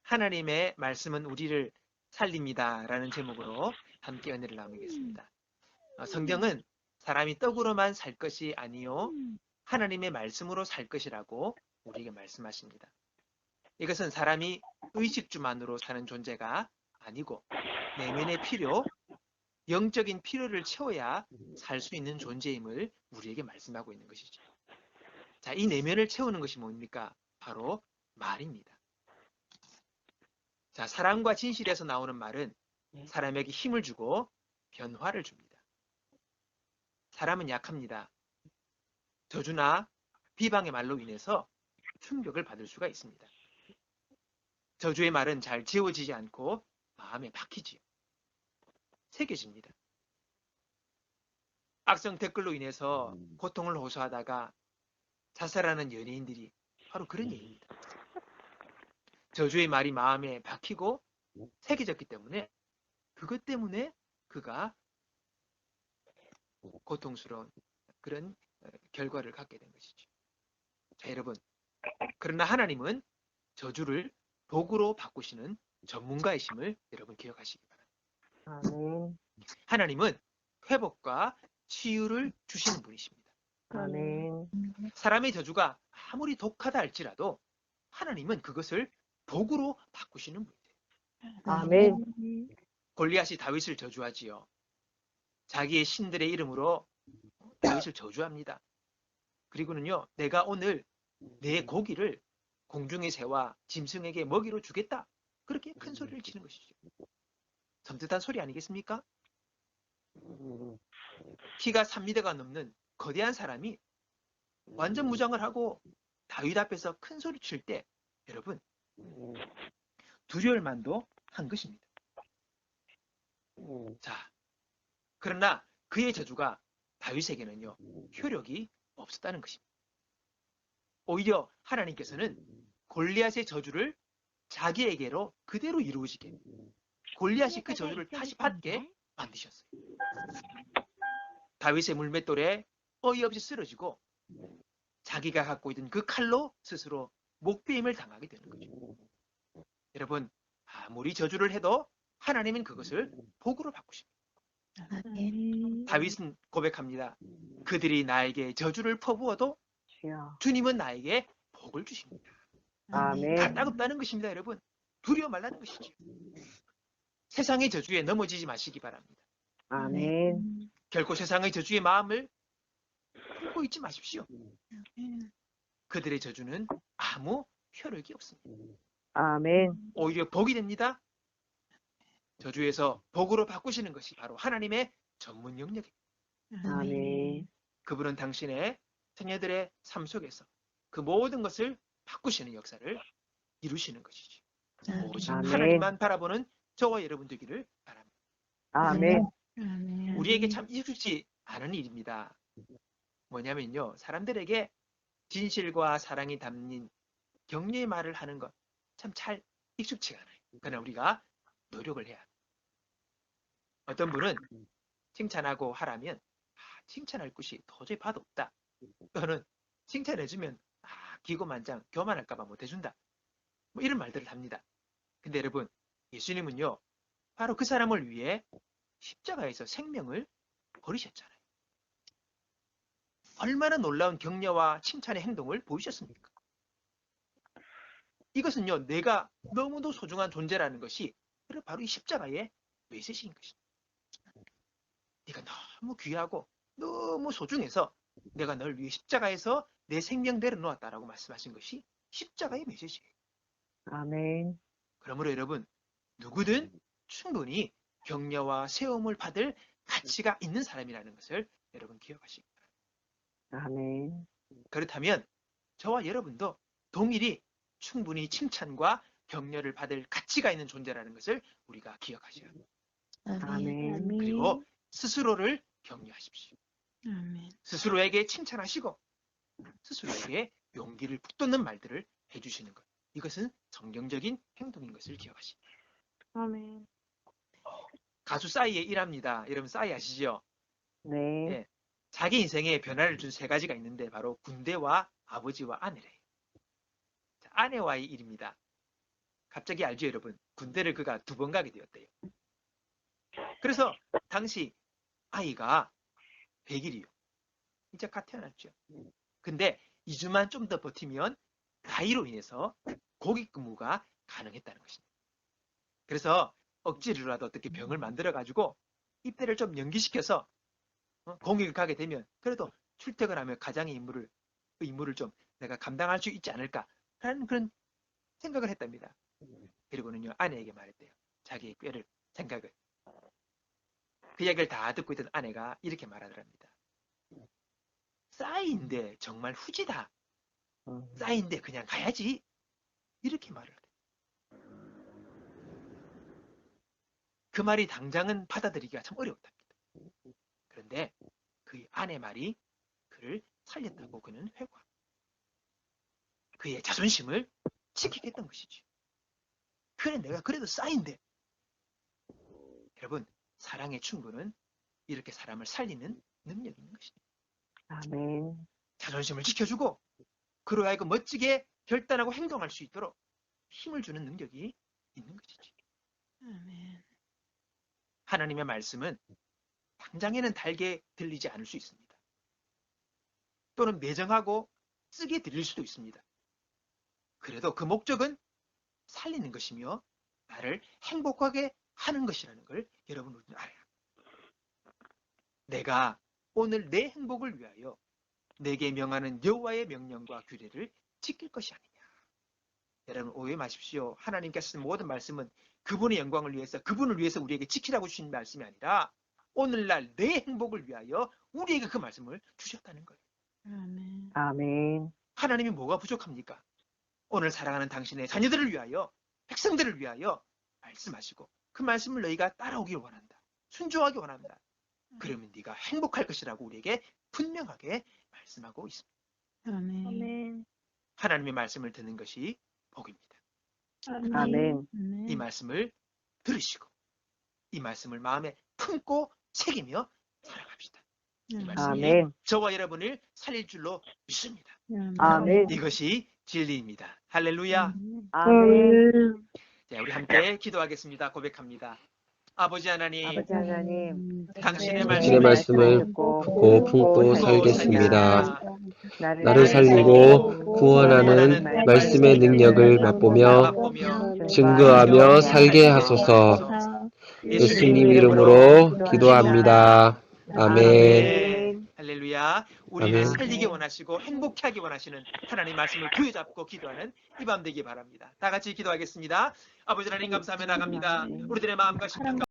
하나님의 말씀은 우리를 살립니다. 라는 제목으로 함께 은혜를 나누겠습니다. 성경은 사람이 떡으로만 살 것이 아니요 하나님의 말씀으로 살 것이라고 우리에게 말씀하십니다. 이것은 사람이 의식주만으로 사는 존재가 아니고 내면의 필요, 영적인 필요를 채워야 살 수 있는 존재임을 우리에게 말씀하고 있는 것이죠. 자, 이 내면을 채우는 것이 뭡니까? 바로 말입니다. 자, 사랑과 진실에서 나오는 말은 사람에게 힘을 주고 변화를 줍니다. 사람은 약합니다. 저주나 비방의 말로 인해서 충격을 받을 수가 있습니다. 저주의 말은 잘 지워지지 않고 마음에 박히지요. 새겨집니다. 악성 댓글로 인해서 고통을 호소하다가 자살하는 연예인들이 바로 그런 예입니다. 저주의 말이 마음에 박히고 새겨졌기 때문에 그것 때문에 그가 고통스러운 그런 결과를 갖게 된 것이죠. 자, 여러분, 그러나 하나님은 저주를 복으로 바꾸시는 전문가이심을 여러분 기억하시기 바랍니다. 하나님은 회복과 치유를 주시는 분이십니다. 아멘. 사람의 저주가 아무리 독하다 할지라도 하나님은 그것을 복으로 바꾸시는 분이세요. 아멘. 골리앗이 다윗을 저주하지요. 자기의 신들의 이름으로 다윗을 저주합니다. 그리고는요, 내가 오늘 내 고기를 공중의 새와 짐승에게 먹이로 주겠다. 그렇게 큰 소리를 치는 것이죠. 섬뜩한 소리 아니겠습니까? 키가 3m가 넘는 거대한 사람이 완전 무장을 하고 다윗 앞에서 큰 소리 칠 때 여러분 두려울 만도 한 것입니다. 자, 그러나 그의 저주가 다윗에게는요 효력이 없었다는 것입니다. 오히려 하나님께서는 골리앗의 저주를 자기에게로 그대로 이루어지게 골리앗이 그 저주를 다시 받게 만드셨어요. 다윗의 물맷돌에 어이없이 쓰러지고 자기가 갖고 있던 그 칼로 스스로 목베임을 당하게 되는 거죠. 여러분, 아무리 저주를 해도 하나님은 그것을 복으로 바꾸십니다. 다윗은 고백합니다. 그들이 나에게 저주를 퍼부어도 주님은 나에게 복을 주십니다. 아멘. 다 따갑다는 것입니다. 여러분, 두려워 말라는 것이죠. 세상의 저주에 넘어지지 마시기 바랍니다. 아멘. 결코 세상의 저주의 마음을 품고 있지 마십시오. 그들의 저주는 아무 효력이 없습니다. 아멘. 오히려 복이 됩니다. 저주에서 복으로 바꾸시는 것이 바로 하나님의 전문 영역입니다. 아멘. 그분은 당신의 자녀들의 삶 속에서 그 모든 것을 바꾸시는 역사를 이루시는 것이죠. 오직 아멘. 하나님만 바라보는 저와 여러분 되기를 바랍니다. 아멘. 우리에게 참 익숙지 않은 일입니다. 뭐냐면요. 사람들에게 진실과 사랑이 담긴 격려의 말을 하는 것 참 잘 익숙치가 않아요. 그러나 우리가 노력을 해야 합니다. 어떤 분은 칭찬하고 하라면 칭찬할 곳이 도저히 봐도 없다. 또는 칭찬해주면 기고만장 교만할까 봐 못해준다. 뭐 이런 말들을 합니다. 근데 여러분 예수님은요. 바로 그 사람을 위해 십자가에서 생명을 버리셨잖아요. 얼마나 놀라운 격려와 칭찬의 행동을 보이셨습니까? 이것은요. 내가 너무도 소중한 존재라는 것이 바로 이 십자가의 메시지인 것입니다. 네가 너무 귀하고 너무 소중해서 내가 널 위해 십자가에서 내 생명 내려놓았다라고 말씀하신 것이 십자가의 메시지예요. 아멘. 그러므로 여러분 누구든 충분히 격려와 세움을 받을 가치가 있는 사람이라는 것을 여러분 기억하시기 바랍니다. 아멘. 그렇다면 저와 여러분도 동일히 충분히 칭찬과 격려를 받을 가치가 있는 존재라는 것을 우리가 기억하셔야 합니다. 아멘. 그리고 스스로를 격려하십시오. 아멘. 스스로에게 칭찬하시고 스스로에게 용기를 북돋는 말들을 해주시는 것. 이것은 성경적인 행동인 것을 기억하십니다. 아멘. 가수 싸이의 일합니다. 여러분 싸이 아시죠? 네. 예, 자기 인생에 변화를 준 세 가지가 있는데 바로 군대와 아버지와 아내래요. 자, 아내와의 일입니다. 갑자기 알죠, 여러분? 군대를 그가 2번 가게 되었대요. 그래서 당시 아이가 100일이요. 이제 갓 태어났죠. 근데 2주만 좀 더 버티면 나이로 인해서 고객 근무가 가능했다는 것입니다. 그래서 억지로라도 어떻게 병을 만들어가지고 입대를 좀 연기시켜서 공익을 가게 되면 그래도 출퇴근하며 가장의 임무를 좀 내가 감당할 수 있지 않을까라는 그런 생각을 했답니다. 그리고는요, 아내에게 말했대요. 자기의 꾀를, 생각을. 그 이야기를 다 듣고 있던 아내가 이렇게 말하더랍니다. 싸이인데 정말 후지다. 싸이인데 그냥 가야지. 이렇게 말을 해요. 그 말이 당장은 받아들이기가 참 어려웠답니다. 그런데 그 아내 말이 그를 살렸다고 그는 회고합니다. 그의 자존심을 지키겠다는 것이지. 그래, 내가 그래도 싸인데. 여러분, 사랑의 충고는 이렇게 사람을 살리는 능력이 있는 것입니다. 아멘. 자존심을 지켜주고 그로 하여금 멋지게 결단하고 행동할 수 있도록 힘을 주는 능력이 있는 것이지. 아멘. 하나님의 말씀은 당장에는 달게 들리지 않을 수 있습니다. 또는 매정하고 쓰게 들릴 수도 있습니다. 그래도 그 목적은 살리는 것이며 나를 행복하게 하는 것이라는 걸 여러분 우리는 알아야 합니다. 내가 오늘 내 행복을 위하여 내게 명하는 여호와의 명령과 규례를 지킬 것이 아니냐. 여러분 오해 마십시오. 하나님께서 쓰는 모든 말씀은 그분의 영광을 위해서 그분을 위해서 우리에게 지키라고 주신 말씀이 아니라 오늘날 내 행복을 위하여 우리에게 그 말씀을 주셨다는 거예요. 아멘. 아멘. 하나님이 뭐가 부족합니까? 오늘 사랑하는 당신의 자녀들을 위하여 백성들을 위하여 말씀하시고 그 말씀을 너희가 따라오길 원한다. 순종하기 원한다. 그러면 네가 행복할 것이라고 우리에게 분명하게 말씀하고 있습니다. 아멘. 아멘. 하나님의 말씀을 듣는 것이 복입니다. 아멘. 이 말씀을 들으시고 이 말씀을 마음에 품고 새기며 살아갑시다. 이 말씀이 아멘. 저와 여러분을 살릴 줄로 믿습니다. 아멘. 이것이 진리입니다. 할렐루야. 아멘. 자, 우리 함께 기도하겠습니다. 고백합니다. 아버지 하나님, 아버지 하나님, 당신의 당신의 말씀을 듣고 품고 살겠습니다. 나를 살리고 구원하는 말씀의 능력을 맛보며 증거하며 살게 하소서. 예수님 이름으로 기도합니다. 아멘. 할렐루야. 우리를 아멘. 살리기 원하시고 행복해 하기 원하시는 하나님 말씀을 부여잡고 기도하는 이 밤 되기 바랍니다. 다 같이 기도하겠습니다. 아버지 하나님 감사하며 나갑니다. 우리들의 마음과 심령